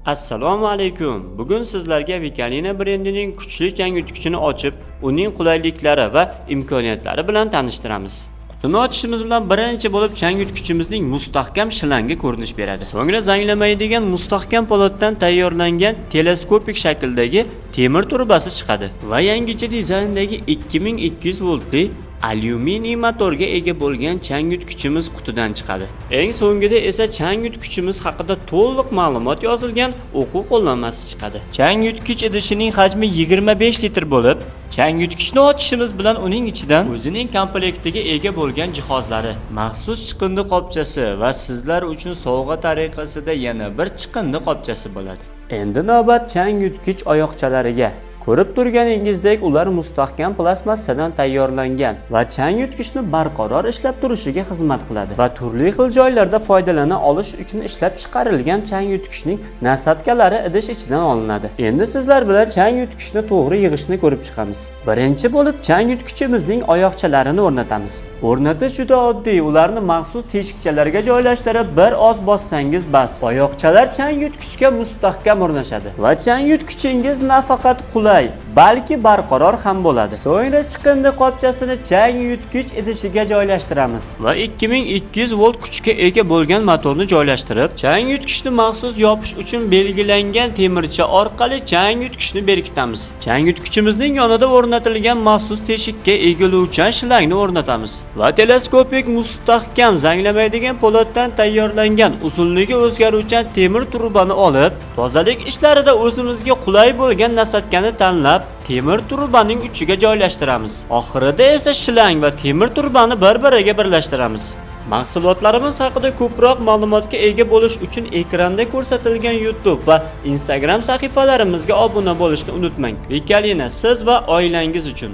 Assalomu alaykum. Bugun sizlarga Vikalina brendining kuchli changyutgichini ochib, uning qulayliklari va imkoniyatlari bilan tanishtiramiz. Qutini ochishimiz bilan birinchi bo'lib changyutgichimizning mustahkam shlangi ko'rinish beradi. So'ngra zanglamaydigan mustahkam po'latdan tayyorlangan teleskopik shakldagi temir turbasi chiqadi va yangicha dizayndagi 2200 voltli alyuminiy motorga ega bo'lgan changyutgichimiz qutidan chiqadi. Eng so'ngida esa changyutgichimiz haqida to'liq ma'lumot yozilgan o'quv qo'llanmasi chiqadi. Changyutgich idishining hajmi 25 litr bo'lib, changyutgichni ochishimiz bilan uning ichidan o'zining komplektiga ega bo'lgan jihozlari, maxsus chiqindi qopchasi va sizlar uchun sovg'a tariqasida yana bir chiqindi qopchasi bo'ladi. Endi navbat changyutgich oyoqchalariga. Ko'rib turganingizdek, ular mustahkam plastmassadan tayyorlangan va changyutgichni barqaror ishlab turishiga xizmat qiladi va turli xil joylarda foydalana olish uchun ishlab chiqarilgan changyutgichning nasatkalari idish ichidan olinadi. Endi sizlar bilan changyutgichni to'g'ri yig'ishni ko'rib chiqamiz. Birinchi bo'lib changyutgichimizning oyoqchalarini o'rnatamiz. O'rnatish juda oddiy, ularni maxsus teshikchalarga joylashtirib bir oz bossangiz bas. Oyoqchalar changyutgichga mustahkam o'rnashadi va changyutgichingiz nafaqat qulay, balki barqaror ham bo'ladi. So'ngra chiqindi qopchasini changyutgich idishiga joylashtiramiz va 2200 volt kuchga ega bo'lgan motorni joylashtirib, changyutgichni maxsus yopish uchun belgilangan temircha orqali changyutgichni berkitamiz. Changyutgichimizning yonida o'rnatilgan maxsus teshikka egiluvchan shlangni o'rnatamiz va teleskopik mustahkam zanglamaydigan po'latdan tayyorlangan uzunligi o'zgaruvchan temir turbani olib, tozalik ishlarida o'zimizga qulay bo'lgan nasatkani tanlab, temir turbaning uchiga joylashtiramiz. Oxirida esa shlang va temir turbani bir-biriga birlashtiramiz. Mahsulotlarimiz haqida ko'proq ma'lumotga ega bo'lish uchun ekranda ko'rsatilgan YouTube va Instagram sahifalarimizga obuna bo'lishni unutmang. Vikalina siz va oilangiz uchun.